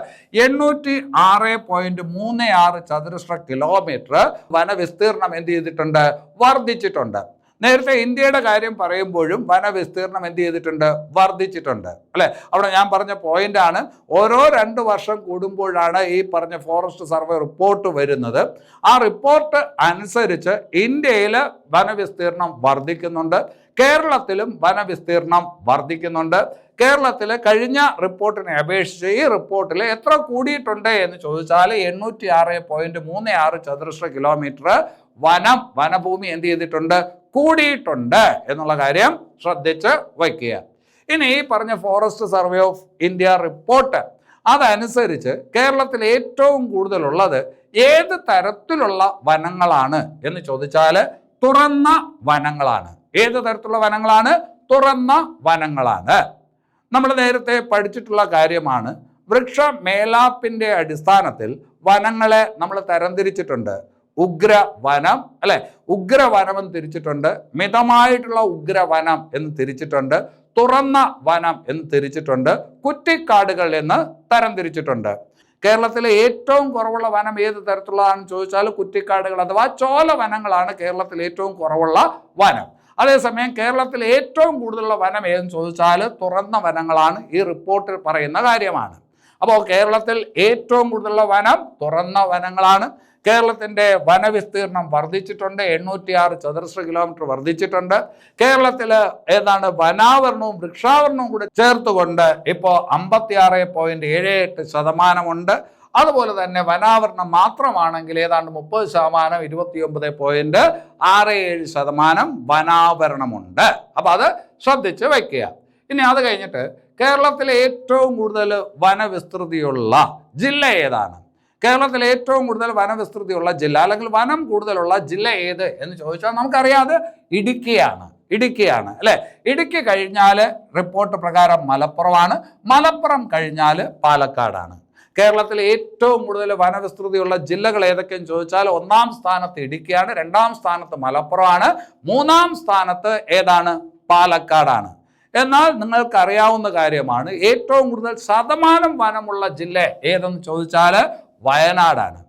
806.36 ചതുരശ്ര കിലോമീറ്റർ വനവിസ്തീർണം എന്ത് ചെയ്തിട്ടുണ്ട്? വർദ്ധിച്ചിട്ടുണ്ട്. നേരത്തെ ഇന്ത്യയുടെ കാര്യം പറയുമ്പോഴും വനവിസ്തീർണം എന്ത് ചെയ്തിട്ടുണ്ട്? വർദ്ധിച്ചിട്ടുണ്ട് അല്ലെ? അവിടെ ഞാൻ പറഞ്ഞ പോയിന്റ് ആണ്, ഓരോ 2 വർഷം കൂടുമ്പോഴാണ് ഈ പറഞ്ഞ ഫോറസ്റ്റ് സർവേ റിപ്പോർട്ട് വരുന്നത്. ആ റിപ്പോർട്ട് അനുസരിച്ച് ഇന്ത്യയിൽ വനവിസ്തീർണം വർദ്ധിക്കുന്നുണ്ട്, കേരളത്തിലും വനവിസ്തീർണം വർദ്ധിക്കുന്നുണ്ട്. കേരളത്തിലെ കഴിഞ്ഞ റിപ്പോർട്ടിനെ അപേക്ഷിച്ച് ഈ റിപ്പോർട്ടിൽ എത്ര കൂടിയിട്ടുണ്ട് എന്ന് ചോദിച്ചാൽ 806.36 ചതുരശ്ര കിലോമീറ്റർ വനഭൂമി എന്ത് ചെയ്തിട്ടുണ്ട്? കൂടിയിട്ടുണ്ട് എന്നുള്ള കാര്യം ശ്രദ്ധിച്ച് വയ്ക്കുക. ഇനി ഈ പറഞ്ഞ forest survey of India report അതനുസരിച്ച് കേരളത്തിൽ ഏറ്റവും കൂടുതലുള്ളത് ഏത് തരത്തിലുള്ള വനങ്ങളാണ് എന്ന് ചോദിച്ചാൽ തുറന്ന വനങ്ങളാണ്. ഏത് തരത്തിലുള്ള വനങ്ങളാണ്? തുറന്ന വനങ്ങളാണ്. നമ്മൾ നേരത്തെ പഠിച്ചിട്ടുള്ള കാര്യമാണ്. വൃക്ഷമേലാപ്പിന്റെ അടിസ്ഥാനത്തിൽ വനങ്ങളെ നമ്മൾ തരംതിരിച്ചിട്ടുണ്ട്. ഉഗ്രവനം അല്ലെ, ഉഗ്രവനം എന്ന് തിരിച്ചിട്ടുണ്ട്, മിതമായിട്ടുള്ള ഉഗ്രവനം എന്ന് തിരിച്ചിട്ടുണ്ട്, തുറന്ന വനം എന്ന് തിരിച്ചിട്ടുണ്ട്, കുറ്റിക്കാടുകൾ എന്ന് തരംതിരിച്ചിട്ടുണ്ട്. കേരളത്തിലെ ഏറ്റവും കുറവുള്ള വനം ഏത് തരത്തിലുള്ളതാണെന്ന് ചോദിച്ചാൽ കുറ്റിക്കാടുകൾ അഥവാ ചോല വനങ്ങളാണ് കേരളത്തിൽ ഏറ്റവും കുറവുള്ള വനം. അതേസമയം കേരളത്തിൽ ഏറ്റവും കൂടുതലുള്ള വനം ഏതെന്ന് ചോദിച്ചാൽ തുറന്ന വനങ്ങളാണ്. ഈ റിപ്പോർട്ടിൽ പറയുന്ന കാര്യമാണ്. അപ്പോൾ കേരളത്തിൽ ഏറ്റവും കൂടുതലുള്ള വനം തുറന്ന വനങ്ങളാണ്. കേരളത്തിൻ്റെ വനവിസ്തീർണം വർദ്ധിച്ചിട്ടുണ്ട്, 806 ചതുരശ്ര കിലോമീറ്റർ വർദ്ധിച്ചിട്ടുണ്ട്. കേരളത്തിൽ ഏതാണ് വനാവരണവും വൃക്ഷാവരണവും കൂടെ ചേർത്തുകൊണ്ട് ഇപ്പോൾ 56.78% അതുപോലെ തന്നെ വനാവരണം മാത്രമാണെങ്കിൽ ഏതാണ്ട് 30%, 29.67% വനാവരണമുണ്ട്. അപ്പം അത് ശ്രദ്ധിച്ച് വയ്ക്കുക. ഇനി അത് കഴിഞ്ഞിട്ട് കേരളത്തിലെ ഏറ്റവും കൂടുതൽ വനവിസ്തൃതിയുള്ള ജില്ല ഏതാണ്? കേരളത്തിലെ ഏറ്റവും കൂടുതൽ വനവിസ്തൃതിയുള്ള ജില്ല അല്ലെങ്കിൽ വനം കൂടുതലുള്ള ജില്ല ഏത് എന്ന് ചോദിച്ചാൽ നമുക്കറിയാതെ ഇടുക്കിയാണ് അല്ലെ? ഇടുക്കി കഴിഞ്ഞാൽ റിപ്പോർട്ട് പ്രകാരം മലപ്പുറമാണ്, മലപ്പുറം കഴിഞ്ഞാൽ പാലക്കാടാണ്. കേരളത്തിലെ ഏറ്റവും കൂടുതൽ വനവിസ്തൃതിയുള്ള ജില്ലകൾ ഏതൊക്കെയെന്ന് ചോദിച്ചാൽ 1-ാം സ്ഥാനത്ത് ഇടുക്കിയാണ്, 2-ാം സ്ഥാനത്ത് മലപ്പുറമാണ്, 3-ാം സ്ഥാനത്ത് ഏതാണ്? പാലക്കാടാണ്. എന്നാൽ നിങ്ങൾക്കറിയാവുന്ന കാര്യമാണ്, ഏറ്റവും കൂടുതൽ ശതമാനം വനമുള്ള ജില്ല ഏതെന്ന് ചോദിച്ചാൽ വയനാടാണ്.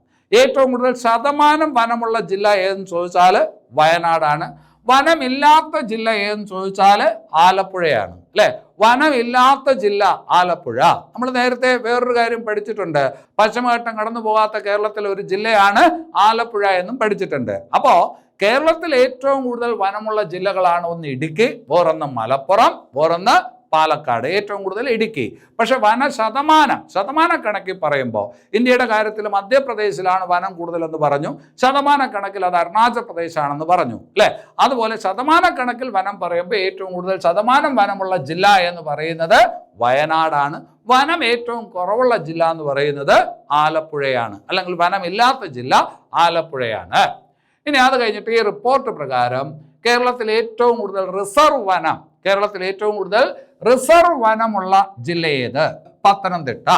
ഏറ്റവും കൂടുതൽ ശതമാനം വനമുള്ള ജില്ല ഏതെന്ന് ചോദിച്ചാൽ വയനാടാണ്. വനമില്ലാത്ത ജില്ല ഏതെന്ന് ചോദിച്ചാൽ ആലപ്പുഴയാണ് അല്ലെ? വനമില്ലാത്ത ജില്ല ആലപ്പുഴ. നമ്മൾ നേരത്തെ വേറൊരു കാര്യം പഠിച്ചിട്ടുണ്ട്, പശ്ചിമഘട്ടം കടന്നു പോകാത്ത കേരളത്തിലെ ഒരു ജില്ലയാണ് ആലപ്പുഴ എന്നും പഠിച്ചിട്ടുണ്ട്. അപ്പോൾ കേരളത്തിൽ ഏറ്റവും കൂടുതൽ വനമുള്ള ജില്ലകളാണ് ഒന്ന് ഇടുക്കി, വേറൊന്ന് മലപ്പുറം, വേറൊന്ന് പാലക്കാട്. ഏറ്റവും കൂടുതൽ ഇടുക്കി. പക്ഷെ ശതമാന കണക്കിൽ പറയുമ്പോൾ ഇന്ത്യയുടെ കാര്യത്തിൽ മധ്യപ്രദേശിലാണ് വനം കൂടുതലെന്ന് പറഞ്ഞു, ശതമാന കണക്കിൽ അത് അരുണാചൽ പ്രദേശാണെന്ന് പറഞ്ഞു അല്ലെ? അതുപോലെ ശതമാന കണക്കിൽ വനം പറയുമ്പോൾ ഏറ്റവും കൂടുതൽ ശതമാനം വനമുള്ള ജില്ല എന്ന് പറയുന്നത് വയനാടാണ്. വനം ഏറ്റവും കുറവുള്ള ജില്ല എന്ന് പറയുന്നത് ആലപ്പുഴയാണ്, അല്ലെങ്കിൽ വനമില്ലാത്ത ജില്ല ആലപ്പുഴയാണ്. ഇനി അത് കഴിഞ്ഞിട്ട് ഈ റിപ്പോർട്ട് പ്രകാരം കേരളത്തിൽ ഏറ്റവും കൂടുതൽ റിസർവ് വനമുള്ള ജില്ല ഏത്? പത്തനംതിട്ട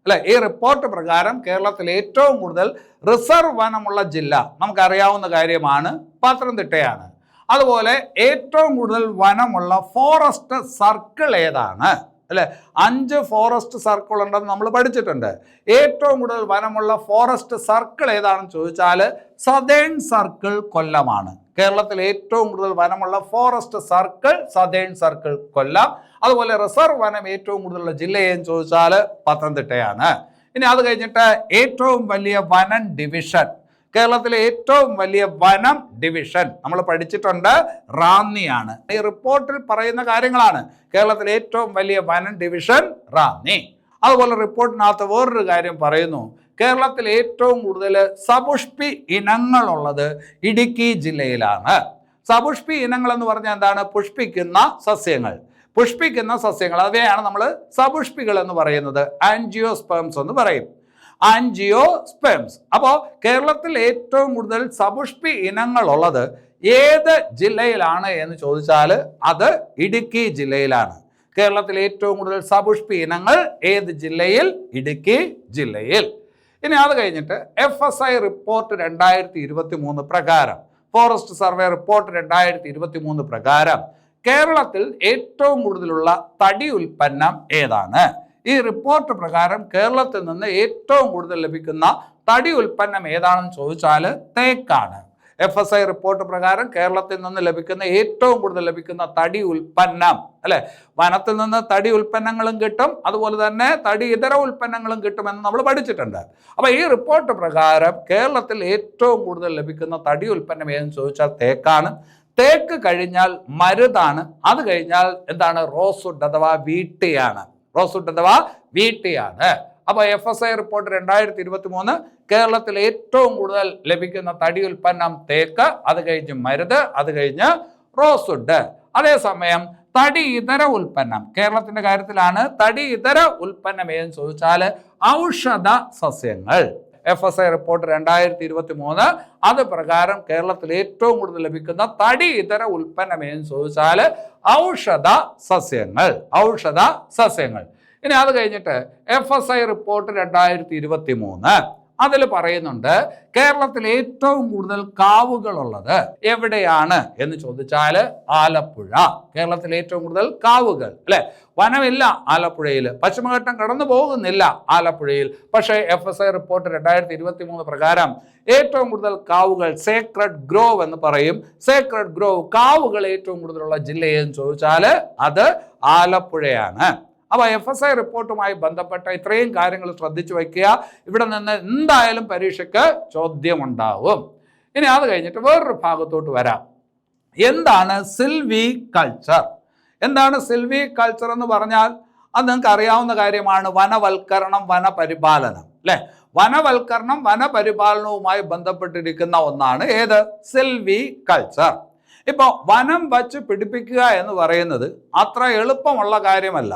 അല്ലെ? ഈ റിപ്പോർട്ട് പ്രകാരം കേരളത്തിൽ ഏറ്റവും കൂടുതൽ റിസർവ് വനമുള്ള ജില്ല നമുക്കറിയാവുന്ന കാര്യമാണ്, പത്തനംതിട്ടയാണ്. അതുപോലെ ഏറ്റവും കൂടുതൽ വനമുള്ള ഫോറസ്റ്റ് സർക്കിൾ ഏതാണ് അല്ലെ? 5 ഫോറസ്റ്റ് സർക്കിൾ ഉണ്ടെന്ന് നമ്മൾ പഠിച്ചിട്ടുണ്ട്. ഏറ്റവും കൂടുതൽ വനമുള്ള ഫോറസ്റ്റ് സർക്കിൾ ഏതാണെന്ന് ചോദിച്ചാൽ സതേൺ സർക്കിൾ കൊല്ലമാണ്. കേരളത്തിൽ ഏറ്റവും കൂടുതൽ വനമുള്ള ഫോറസ്റ്റ് സർക്കിൾ സതേൺ സർക്കിൾ കൊല്ലം. അതുപോലെ റിസർവ് വനം ഏറ്റവും കൂടുതലുള്ള ജില്ല എന്ന് ചോദിച്ചാൽ പത്തനംതിട്ടയാണ്. ഇനി അത് കഴിഞ്ഞിട്ട് ഏറ്റവും വലിയ വനം ഡിവിഷൻ, കേരളത്തിലെ ഏറ്റവും വലിയ വനം ഡിവിഷൻ നമ്മൾ പഠിച്ചിട്ടുണ്ട്, റാന്നിയാണ്. ഈ റിപ്പോർട്ടിൽ പറയുന്ന കാര്യങ്ങളാണ്. കേരളത്തിലെ ഏറ്റവും വലിയ വനം ഡിവിഷൻ റാന്നി. അതുപോലെ റിപ്പോർട്ടിനകത്ത് വേറൊരു കാര്യം പറയുന്നു, കേരളത്തിൽ ഏറ്റവും കൂടുതൽ സപുഷ്പി ഇനങ്ങളുള്ളത് ഇടുക്കി ജില്ലയിലാണ്. സപുഷ്പി ഇനങ്ങൾ എന്ന് പറഞ്ഞാൽ എന്താണ്? പുഷ്പിക്കുന്ന സസ്യങ്ങൾ. അവയാണ് നമ്മൾ സപുഷ്പികൾ എന്ന് പറയുന്നത്. ആൻജിയോസ്പേംസ് എന്ന് പറയും, ആൻജിയോസ്പേംസ്. അപ്പോൾ കേരളത്തിൽ ഏറ്റവും കൂടുതൽ സപുഷ്പി ഇനങ്ങളുള്ളത് ഏത് ജില്ലയിലാണ് എന്ന് ചോദിച്ചാൽ അത് ഇടുക്കി ജില്ലയിലാണ്. കേരളത്തിൽ ഏറ്റവും കൂടുതൽ സപുഷ്പി ഇനങ്ങൾ ഏത് ജില്ലയിൽ? ഇടുക്കി ജില്ലയിൽ. ഇനി അത് കഴിഞ്ഞിട്ട് FSI റിപ്പോർട്ട് 2023 പ്രകാരം, ഫോറസ്റ്റ് സർവേ റിപ്പോർട്ട് 2023 പ്രകാരം കേരളത്തിൽ ഏറ്റവും കൂടുതലുള്ള തടി ഉൽപ്പന്നം ഏതാണ്? ഈ റിപ്പോർട്ട് പ്രകാരം കേരളത്തിൽ നിന്ന് ഏറ്റവും കൂടുതൽ ലഭിക്കുന്ന തടി ഉൽപ്പന്നം ഏതാണെന്ന് ചോദിച്ചാൽ തേക്കാണ്. FSI റിപ്പോർട്ട് പ്രകാരം കേരളത്തിൽ നിന്ന് ലഭിക്കുന്ന ഏറ്റവും കൂടുതൽ ലഭിക്കുന്ന തടി ഉൽപ്പന്നം, അല്ലെ, വനത്തിൽ നിന്ന് തടി ഉൽപ്പന്നങ്ങളും കിട്ടും, അതുപോലെ തന്നെ തടി ഇതര ഉൽപ്പന്നങ്ങളും കിട്ടുമെന്ന് നമ്മൾ പഠിച്ചിട്ടുണ്ട്. അപ്പൊ ഈ റിപ്പോർട്ട് പ്രകാരം കേരളത്തിൽ ഏറ്റവും കൂടുതൽ ലഭിക്കുന്ന തടി ഉൽപ്പന്നം ഏതെന്ന് ചോദിച്ചാൽ തേക്കാണ്. തേക്ക് കഴിഞ്ഞാൽ മരുതാണ്, അത് കഴിഞ്ഞാൽ എന്താണ്? റോസ്വുഡ് അഥവാ വീട്ടിയാണ്. റോസ്വുഡ് അഥവാ വീട്ടിയാണ്. അപ്പോൾ FSI റിപ്പോർട്ട് 2023 കേരളത്തിൽ ഏറ്റവും കൂടുതൽ ലഭിക്കുന്ന തടി ഉൽപ്പന്നം തേക്ക്, അത് കഴിഞ്ഞ് മരുത്, അത് കഴിഞ്ഞ് റോസ്വുഡ്. അതേസമയം തടി ഇതര ഉൽപ്പന്നം, കേരളത്തിന്റെ കാര്യത്തിലാണ് തടി ഇതര ഉൽപ്പന്നം ഏതെന്ന് ചോദിച്ചാൽ ഔഷധ സസ്യങ്ങൾ. FSI റിപ്പോർട്ട് 2023 അത് പ്രകാരം കേരളത്തിൽ ഏറ്റവും കൂടുതൽ ലഭിക്കുന്ന തടി ഇതര ഉൽപ്പന്നം ഏതെന്ന് ചോദിച്ചാൽ ഔഷധ സസ്യങ്ങൾ. ഔഷധ സസ്യങ്ങൾ. ഇനി അത് കഴിഞ്ഞിട്ട് FSI റിപ്പോർട്ട് 2023 അതിൽ പറയുന്നുണ്ട് കേരളത്തിൽ ഏറ്റവും കൂടുതൽ കാവുകളുള്ളത് എവിടെയാണ് എന്ന് ചോദിച്ചാൽ ആലപ്പുഴ. കേരളത്തിൽ ഏറ്റവും കൂടുതൽ കാവുകൾ, അല്ലെ, വനമില്ല ആലപ്പുഴയിൽ, പശ്ചിമഘട്ടം കടന്നു പോകുന്നില്ല ആലപ്പുഴയിൽ. പക്ഷേ FSI റിപ്പോർട്ട് 2023 പ്രകാരം ഏറ്റവും കൂടുതൽ കാവുകൾ, സേക്രഡ് ഗ്രോവ് എന്ന് പറയും, സേക്രഡ് ഗ്രോവ് കാവുകൾ ഏറ്റവും കൂടുതലുള്ള ജില്ലയെന്ന് ചോദിച്ചാൽ അത് ആലപ്പുഴയാണ്. അപ്പോൾ FSI റിപ്പോർട്ടുമായി ബന്ധപ്പെട്ട ഇത്രയും കാര്യങ്ങൾ ശ്രദ്ധിച്ചു വയ്ക്കുക. ഇവിടെ നിന്ന് എന്തായാലും പരീക്ഷയ്ക്ക് ചോദ്യമുണ്ടാവും. ഇനി അത് കഴിഞ്ഞിട്ട് വേറൊരു ഭാഗത്തോട്ട് വരാം. എന്താണ് സിൽവി കൾച്ചർ? എന്താണ് സിൽവി കൾച്ചർ എന്ന് പറഞ്ഞാൽ അത് നിങ്ങൾക്ക് അറിയാവുന്ന കാര്യമാണ്. വനവൽക്കരണം, വനപരിപാലനം, അല്ലെ? വനവൽക്കരണം, വനപരിപാലനവുമായി ബന്ധപ്പെട്ടിരിക്കുന്ന ഒന്നാണ് ഏത്? സിൽവി കൾച്ചർ. ഇപ്പോൾ വനം വച്ച് പിടിപ്പിക്കുക എന്ന് പറയുന്നത് അത്ര എളുപ്പമുള്ള കാര്യമല്ല.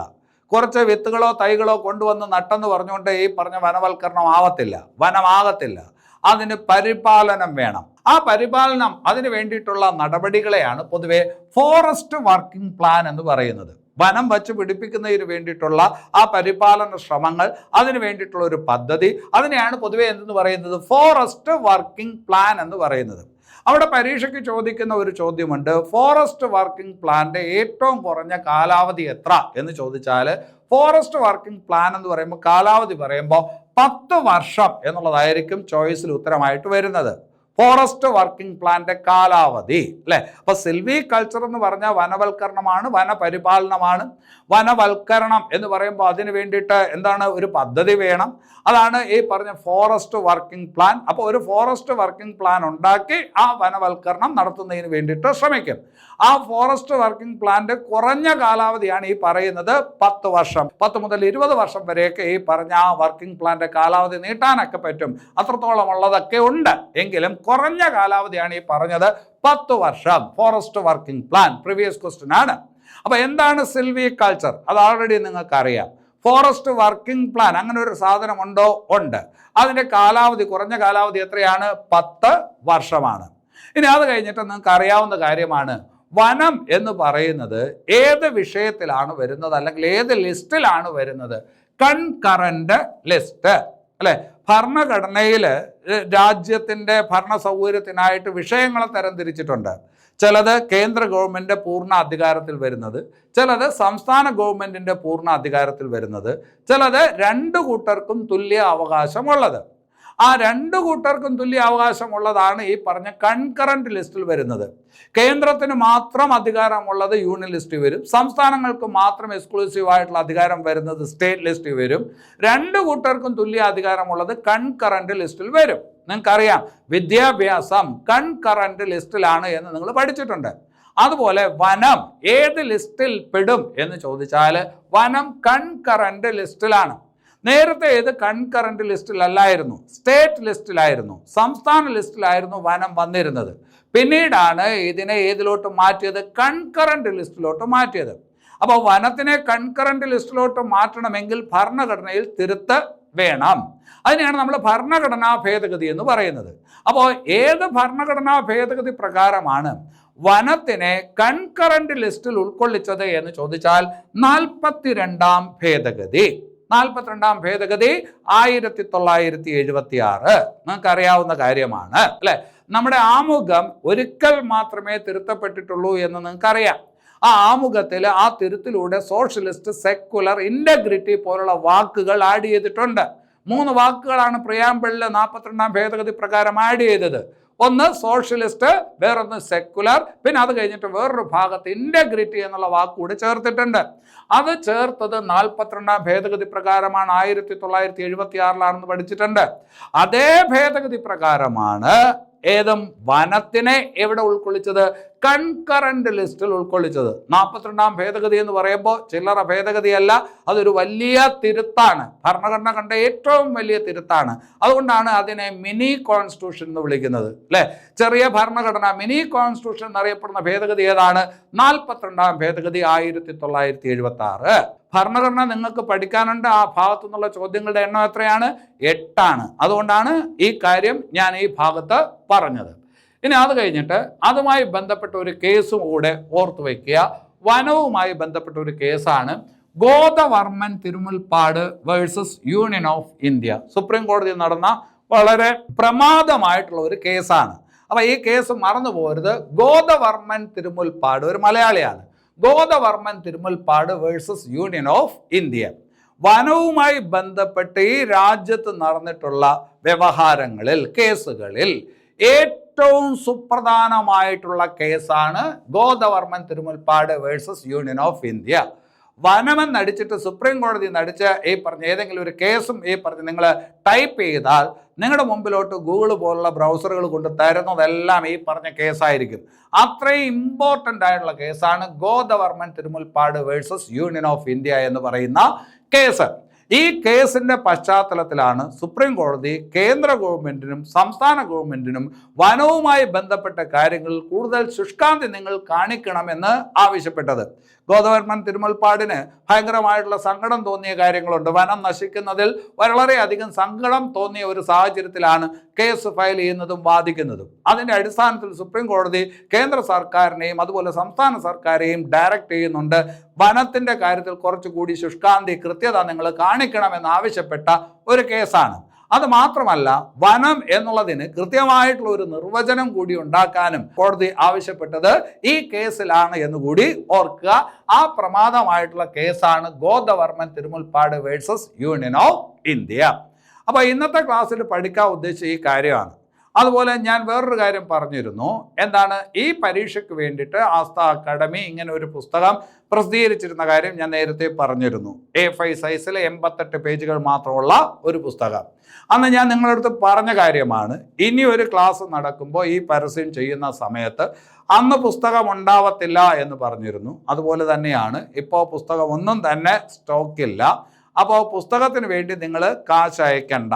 കുറച്ച് വിത്തുകളോ തൈകളോ കൊണ്ടുവന്ന് നട്ടെന്ന് പറഞ്ഞുകൊണ്ട് ഈ പറഞ്ഞ വനവൽക്കരണം ആവത്തില്ല, വനമാകത്തില്ല. അതിന് പരിപാലനം വേണം. ആ പരിപാലനം, അതിന് വേണ്ടിയിട്ടുള്ള നടപടികളെയാണ് പൊതുവെ ഫോറസ്റ്റ് വർക്കിംഗ് പ്ലാൻ എന്ന് പറയുന്നത്. വനം വച്ച് പിടിപ്പിക്കുന്നതിന് വേണ്ടിയിട്ടുള്ള ആ പരിപാലന ശ്രമങ്ങൾ, അതിന് വേണ്ടിയിട്ടുള്ള ഒരു പദ്ധതി, അതിനെയാണ് പൊതുവെ എന്തെന്ന് പറയുന്നത്? ഫോറസ്റ്റ് വർക്കിംഗ് പ്ലാൻ എന്ന് പറയുന്നത്. അവിടെ പരീക്ഷയ്ക്ക് ചോദിക്കുന്ന ഒരു ചോദ്യമുണ്ട്, ഫോറസ്റ്റ് വർക്കിംഗ് പ്ലാന്റെ ഏറ്റവും കുറഞ്ഞ കാലാവധി എത്ര എന്ന് ചോദിച്ചാൽ ഫോറസ്റ്റ് വർക്കിംഗ് പ്ലാൻ എന്ന് പറയുമ്പോൾ കാലാവധി പറയുമ്പോൾ 10 വർഷം എന്നുള്ളതായിരിക്കും ചോയ്സിൽ ഉത്തരമായിട്ട് വരുന്നത്. ഫോറസ്റ്റ് വർക്കിംഗ് പ്ലാന്റെ കാലാവധി, അല്ലെ? അപ്പൊ സിൽവി കൾച്ചർ എന്ന് പറഞ്ഞാൽ വനവൽക്കരണമാണ്, വനപരിപാലനമാണ്. വനവൽക്കരണം എന്ന് പറയുമ്പോൾ അതിന് വേണ്ടിയിട്ട് എന്താണ്? ഒരു പദ്ധതി വേണം. അതാണ് ഈ പറഞ്ഞ ഫോറസ്റ്റ് വർക്കിംഗ് പ്ലാൻ. അപ്പോൾ ഒരു ഫോറസ്റ്റ് വർക്കിംഗ് പ്ലാൻ ഉണ്ടാക്കി ആ വനവൽക്കരണം നടത്തുന്നതിന് വേണ്ടിയിട്ട് ശ്രമിക്കും. ആ ഫോറസ്റ്റ് വർക്കിംഗ് പ്ലാന്റെ കുറഞ്ഞ കാലാവധിയാണ് ഈ പറയുന്നത് 10 വർഷം. 10 മുതൽ 20 വർഷം വരെയൊക്കെ ഈ പറഞ്ഞ ആ വർക്കിംഗ് പ്ലാന്റെ കാലാവധി നീട്ടാനൊക്കെ പറ്റും. അത്രത്തോളം ഉള്ളതൊക്കെ ഉണ്ട്. എങ്കിലും കുറഞ്ഞ കാലാവധിയാണ് ഈ പറഞ്ഞത് 10 വർഷം. Forest working plan previous question ആണ്. അപ്പൊ എന്താണ് സിൽവി കൾച്ചർ? അത് ഓൾറെഡി നിങ്ങൾക്ക് അറിയാം. ഫോറസ്റ്റ് വർക്കിംഗ് പ്ലാൻ അങ്ങനെ ഒരു സാധനം ഉണ്ടോ? ഉണ്ട്. അതിന്റെ കാലാവധി, കുറഞ്ഞ കാലാവധി എത്രയാണ്? 10 വർഷമാണ്. ഇനി അത് കഴിഞ്ഞിട്ട് നിങ്ങൾക്ക് അറിയാവുന്ന കാര്യമാണ്, വനം എന്ന് പറയുന്നത് ഏത് വിഷയത്തിലാണ് വരുന്നത്, അല്ലെങ്കിൽ ഏത് ലിസ്റ്റിലാണ് വരുന്നത്? കൺകറന്റ് ലിസ്റ്റ്, അല്ലെ? ഭരണഘടനയിൽ രാജ്യത്തിൻ്റെ ഭരണ സൗകര്യത്തിനായിട്ട് വിഷയങ്ങളെ തരംതിരിച്ചിട്ടുണ്ട്. ചിലത് കേന്ദ്ര ഗവൺമെൻറ് പൂർണ്ണ അധികാരത്തിൽ വരുന്നത്, ചിലത് സംസ്ഥാന ഗവൺമെൻറ്റിൻ്റെ പൂർണ്ണ അധികാരത്തിൽ വരുന്നത്, ചിലത് 2 കൂട്ടർക്കും തുല്യ അവകാശമുള്ളത്. ആ 2 കൂട്ടർക്കും തുല്യ അവകാശമുള്ളതാണ് ഈ പറഞ്ഞ കൺകറന്റ് ലിസ്റ്റിൽ വരുന്നത്. കേന്ദ്രത്തിന് മാത്രം അധികാരമുള്ളത് യൂണിയൻ ലിസ്റ്റിൽ വരും, സംസ്ഥാനങ്ങൾക്ക് മാത്രം എക്സ്ക്ലൂസീവ് ആയിട്ടുള്ള അധികാരം വരുന്നത് സ്റ്റേറ്റ് ലിസ്റ്റിൽ വരും. 2 കൂട്ടർക്കും തുല്യ അധികാരമുള്ളത് കൺകറന്റ് ലിസ്റ്റിൽ വരും. നിങ്ങൾക്കറിയാം, വിദ്യാഭ്യാസം കൺകറന്റ് ലിസ്റ്റിലാണ് എന്ന് നിങ്ങൾ പഠിച്ചിട്ടുണ്ട്. അതുപോലെ വനം ഏത് ലിസ്റ്റിൽ പെടും എന്ന് ചോദിച്ചാൽ വനം കൺകറന്റ് ലിസ്റ്റിലാണ്. നേരത്തെ ഇത് കൺകറന്റ് ലിസ്റ്റിലല്ലായിരുന്നു, സ്റ്റേറ്റ് ലിസ്റ്റിലായിരുന്നു, സംസ്ഥാന ലിസ്റ്റിലായിരുന്നു വനം വന്നിരുന്നത്. പിന്നീടാണ് ഇതിനെ ഏതിലോട്ട് മാറ്റിയത്? കൺകറന്റ് ലിസ്റ്റിലോട്ട് മാറ്റിയത്. അപ്പോൾ വനത്തിനെ കൺകറന്റ് ലിസ്റ്റിലോട്ട് മാറ്റണമെങ്കിൽ ഭരണഘടനയിൽ തിരുത്ത് വേണം. അതിനെയാണ് നമ്മൾ ഭരണഘടനാ ഭേദഗതി എന്ന് പറയുന്നത്. അപ്പോൾ ഏത് ഭരണഘടനാ ഭേദഗതി പ്രകാരമാണ് വനത്തിനെ കൺകറന്റ് ലിസ്റ്റിൽ ഉൾക്കൊള്ളിച്ചത് എന്ന് ചോദിച്ചാൽ 42ാം ഭേദഗതി. 42-ാം ഭേദഗതി 1976. നിങ്ങൾക്കറിയാവുന്ന കാര്യമാണ് അല്ലെ. നമ്മുടെ ആമുഖം ഒരിക്കൽ മാത്രമേ തിരുത്തപ്പെട്ടിട്ടുള്ളൂ എന്ന് നിങ്ങൾക്കറിയാം. ആ ആമുഖത്തിൽ ആ തിരുത്തിലൂടെ സോഷ്യലിസ്റ്റ്, സെക്കുലർ, ഇന്റഗ്രിറ്റി പോലുള്ള വാക്കുകൾ ആഡ് ചെയ്തിട്ടുണ്ട്. 3 വാക്കുകളാണ് പ്രിയാമ്പിളിൽ 42-ാം ഭേദഗതി പ്രകാരം ആഡ് ചെയ്തത്. ഒന്ന് സോഷ്യലിസ്റ്റ്, വേറൊന്ന് സെക്കുലർ, പിന്നെ അത് കഴിഞ്ഞിട്ട് വേറൊരു ഭാഗത്ത് ഇന്റഗ്രിറ്റി എന്നുള്ള വാക്ക് കൂടി ചേർത്തിട്ടുണ്ട്. അത് ചേർത്തത് 42-ാം ഭേദഗതി പ്രകാരമാണ്, 1976 പഠിച്ചിട്ടുണ്ട്. അതേ ഭേദഗതി പ്രകാരമാണ് ഏതും വനത്തിനെ എവിടെ ഉൾക്കൊള്ളിച്ചത്? കൺകറന്റ് ലിസ്റ്റിൽ ഉൾക്കൊള്ളിച്ചത്. 42-ാം ഭേദഗതി എന്ന് പറയുമ്പോൾ ചില്ലറ ഭേദഗതിയല്ല, അതൊരു വലിയ തിരുത്താണ്. ഭരണഘടന കണ്ട ഏറ്റവും വലിയ തിരുത്താണ്. അതുകൊണ്ടാണ് അതിനെ മിനി കോൺസ്റ്റിറ്റ്യൂഷൻ എന്ന് വിളിക്കുന്നത് അല്ലെ. ചെറിയ ഭരണഘടന, മിനി കോൺസ്റ്റിറ്റ്യൂഷൻ എന്നറിയപ്പെടുന്ന ഭേദഗതി ഏതാണ്? 42-ാം ഭേദഗതി 1976. ഭരണഘടന നിങ്ങൾക്ക് പഠിക്കാനുണ്ട്. ആ ഭാഗത്തു നിന്നുള്ള ചോദ്യങ്ങളുടെ എണ്ണം എത്രയാണ്? 8 അതുകൊണ്ടാണ് ഈ കാര്യം ഞാൻ ഈ ഭാഗത്ത് പറഞ്ഞത്. ഇനി അത് കഴിഞ്ഞിട്ട് അതുമായി ബന്ധപ്പെട്ട ഒരു കേസും കൂടെ ഓർത്തു വയ്ക്കുക. വനവുമായി ബന്ധപ്പെട്ട ഒരു കേസാണ് Godavarman Thirumulpad versus Union of India. Supreme കോടതിയിൽ നടന്ന വളരെ പ്രമാദമായിട്ടുള്ള ഒരു കേസാണ്. അപ്പൊ ഈ കേസ് മറന്നു പോകരുത്. ഗോദവർമ്മൻ തിരുമുൽപ്പാട് ഒരു മലയാളിയാണ്. Godavarman Thirumulpad versus Union of India. വനവുമായി ബന്ധപ്പെട്ട് ഈ രാജ്യത്ത് നടന്നിട്ടുള്ള വ്യവഹാരങ്ങളിൽ, കേസുകളിൽ ഏറ്റവും സുപ്രധാനമായിട്ടുള്ള കേസാണ് Godavarman Thirumulpad versus Union of India. വനമെന്നടിച്ചിട്ട് സുപ്രീം കോടതി നടിച്ച് ഈ പറഞ്ഞ ഏതെങ്കിലും ഒരു കേസും ഈ പറഞ്ഞ് നിങ്ങൾ ടൈപ്പ് ചെയ്താൽ നിങ്ങളുടെ മുമ്പിലോട്ട് ഗൂഗിൾ പോലുള്ള ബ്രൗസറുകൾ കൊണ്ട് തരുന്നതെല്ലാം ഈ പറഞ്ഞ കേസായിരിക്കും. അത്രയും ഇമ്പോർട്ടൻ്റ് ആയിട്ടുള്ള കേസാണ് Godavarman Thirumulpad versus Union of India എന്ന് പറയുന്ന കേസ്. ഈ കേസിന്റെ പശ്ചാത്തലത്തിലാണ് സുപ്രീം കോടതി കേന്ദ്ര ഗവൺമെന്റിനും സംസ്ഥാന ഗവൺമെന്റിനും വനവുമായി ബന്ധപ്പെട്ട കാര്യങ്ങളിൽ കൂടുതൽ ശുഷ്കാന്തി നിങ്ങൾ കാണിക്കണമെന്ന് ആവശ്യപ്പെട്ടത്. ഗോദവർമ്മൻ തിരുമുൽപ്പാടിന് ഭയങ്കരമായിട്ടുള്ള സങ്കടം തോന്നിയ കാര്യങ്ങളുണ്ട്. വനം നശിക്കുന്നതിൽ വളരെയധികം സങ്കടം തോന്നിയ ഒരു സാഹചര്യത്തിലാണ് കേസ് ഫയൽ ചെയ്യുന്നതും വാദിക്കുന്നതും. അതിന്റെ അടിസ്ഥാനത്തിൽ സുപ്രീം കോടതി കേന്ദ്ര സർക്കാരിനെയും അതുപോലെ സംസ്ഥാന സർക്കാരെയും ഡയറക്റ്റ് ചെയ്യുന്നുണ്ട്. വനത്തിന്റെ കാര്യത്തിൽ കുറച്ചുകൂടി ശുഷ്കാന്തി, കൃത്യത നിങ്ങൾ കാണിക്കണമെന്ന് ആവശ്യപ്പെട്ട ഒരു കേസാണ്. അത് മാത്രമല്ല, വനം എന്നുള്ളതിന് കൃത്യമായിട്ടുള്ള ഒരു നിർവചനം കൂടി ഉണ്ടാക്കാനും കോടതി ആവശ്യപ്പെട്ടത് ഈ കേസിലാണ് എന്നുകൂടി ഓർക്കുക. ആ പ്രമാദമായിട്ടുള്ള കേസാണ് Godavarman Thirumulpad versus Union of India. അപ്പൊ ഇന്നത്തെ ക്ലാസ്സിൽ പഠിക്കാൻ ഉദ്ദേശിച്ച ഈ കാര്യമാണ്. അതുപോലെ ഞാൻ വേറൊരു കാര്യം പറഞ്ഞിരുന്നു. എന്താണ്? ഈ പരീക്ഷയ്ക്ക് വേണ്ടിയിട്ട് ആസ്ഥ അക്കാഡമി ഇങ്ങനെ ഒരു പുസ്തകം പ്രസിദ്ധീകരിച്ചിരുന്ന കാര്യം ഞാൻ നേരത്തെ പറഞ്ഞിരുന്നു. A5 സൈസിൽ 88 പേജുകൾ മാത്രമുള്ള ഒരു പുസ്തകം. അന്ന് ഞാൻ നിങ്ങളുടെ അടുത്ത് പറഞ്ഞ കാര്യമാണ്. ഇനി ഒരു ക്ലാസ് നടക്കുമ്പോൾ ഈ പരസ്യം ചെയ്യുന്ന സമയത്ത് അന്ന് പുസ്തകം ഉണ്ടാവത്തില്ല എന്ന് പറഞ്ഞിരുന്നു. അതുപോലെ തന്നെയാണ് ഇപ്പോൾ പുസ്തകം ഒന്നും തന്നെ സ്റ്റോക്കില്ല. അപ്പോൾ പുസ്തകത്തിന് വേണ്ടി നിങ്ങൾ കാശ് അയക്കണ്ട.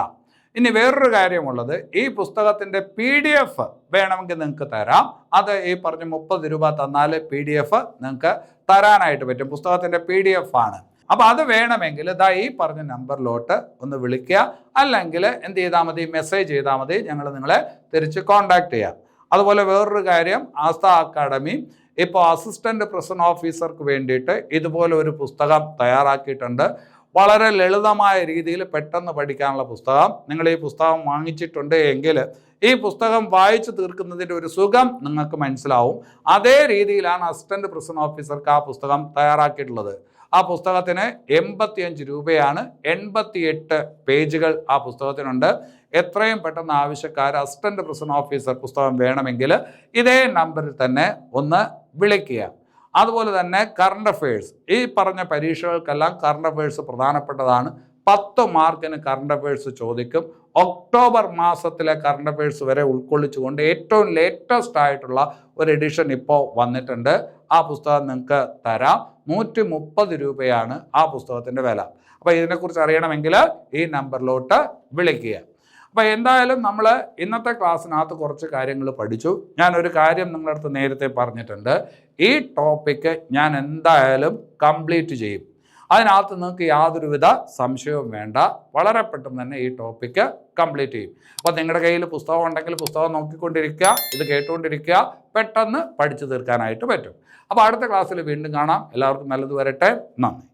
ഇനി വേറൊരു കാര്യമുള്ളത്, ഈ പുസ്തകത്തിൻ്റെ PDF വേണമെങ്കിൽ നിങ്ങൾക്ക് തരാം. അത് ഈ പറഞ്ഞ 30 രൂപ തന്നാൽ PDF നിങ്ങൾക്ക് തരാനായിട്ട് പറ്റും. പുസ്തകത്തിൻ്റെ PDF ആണ്. അപ്പോൾ അത് വേണമെങ്കിൽ ഈ പറഞ്ഞ നമ്പറിലോട്ട് ഒന്ന് വിളിക്കുക, അല്ലെങ്കിൽ എന്ത് ചെയ്താൽ മതി, മെസ്സേജ് ചെയ്താൽ മതി. ഞങ്ങൾ നിങ്ങളെ തിരിച്ച് കോൺടാക്ട് ചെയ്യാം. അതുപോലെ വേറൊരു കാര്യം, ആസ്ഥ അക്കാഡമി ഇപ്പോൾ അസിസ്റ്റന്റ് പ്രസന്റ് ഓഫീസർക്ക് വേണ്ടിയിട്ട് ഇതുപോലെ ഒരു പുസ്തകം തയ്യാറാക്കിയിട്ടുണ്ട്. വളരെ ലളിതമായ രീതിയിൽ പെട്ടെന്ന് പഠിക്കാനുള്ള പുസ്തകം. നിങ്ങൾ ഈ പുസ്തകം വാങ്ങിച്ചിട്ടുണ്ട് എങ്കിൽ ഈ പുസ്തകം വായിച്ചു തീർക്കുന്നതിൻ്റെ ഒരു സുഖം നിങ്ങൾക്ക് മനസ്സിലാവും. അതേ രീതിയിലാണ് അസിസ്റ്റന്റ് പ്രസന്റ് ഓഫീസർക്ക് ആ പുസ്തകം തയ്യാറാക്കിയിട്ടുള്ളത്. ആ പുസ്തകത്തിന് 85 രൂപയാണ്. 88 പേജുകൾ ആ പുസ്തകത്തിനുണ്ട്. എത്രയും പെട്ടെന്ന് ആവശ്യക്കാർ അസിസ്റ്റന്റ് പ്രസന്റ് ഓഫീസർ പുസ്തകം വേണമെങ്കിൽ ഇതേ നമ്പറിൽ തന്നെ ഒന്ന് വിളിക്കുക. അതുപോലെ തന്നെ കറണ്ട് അഫയേഴ്സ്, ഈ പറഞ്ഞ പരീക്ഷകൾക്കെല്ലാം കറണ്ട് അഫയേഴ്സ് പ്രധാനപ്പെട്ടതാണ്. 10 മാർക്കിന് കറണ്ട് അഫയേഴ്സ് ചോദിക്കും. ഒക്ടോബർ മാസത്തിലെ കറണ്ട് അഫയേഴ്സ് വരെ ഉൾക്കൊള്ളിച്ചുകൊണ്ട് ഏറ്റവും ലേറ്റസ്റ്റ് ആയിട്ടുള്ള ഒരു എഡിഷൻ ഇപ്പോൾ വന്നിട്ടുണ്ട്. ആ പുസ്തകം നിങ്ങൾക്ക് തരാം. 130 രൂപയാണ് ആ പുസ്തകത്തിൻ്റെ വില. അപ്പോൾ ഇതിനെക്കുറിച്ച് അറിയണമെങ്കിൽ ഈ നമ്പറിലോട്ട് വിളിക്കുക. അപ്പോൾ എന്തായാലും നമ്മൾ ഇന്നത്തെ ക്ലാസ്സിനകത്ത് കുറച്ച് കാര്യങ്ങൾ പഠിച്ചു. ഞാനൊരു കാര്യം നിങ്ങളുടെ അടുത്ത് നേരത്തെ പറഞ്ഞിട്ടുണ്ട്. ഈ ടോപ്പിക്ക് ഞാൻ എന്തായാലും കംപ്ലീറ്റ് ചെയ്യും. അതിനകത്ത് നിങ്ങൾക്ക് യാതൊരുവിധ സംശയവും വേണ്ട. വളരെ പെട്ടെന്ന് തന്നെ ഈ ടോപ്പിക്ക് കംപ്ലീറ്റ് ചെയ്യും. അപ്പോൾ നിങ്ങളുടെ കയ്യിൽ പുസ്തകം ഉണ്ടെങ്കിൽ പുസ്തകം നോക്കിക്കൊണ്ടിരിക്കുക, ഇത് കേട്ടുകൊണ്ടിരിക്കുക. പെട്ടെന്ന് പഠിച്ചു തീർക്കാനായിട്ട് പറ്റും. അപ്പോൾ അടുത്ത ക്ലാസ്സിൽ വീണ്ടും കാണാം. എല്ലാവർക്കും നല്ലത് വരട്ടെ. നന്ദി.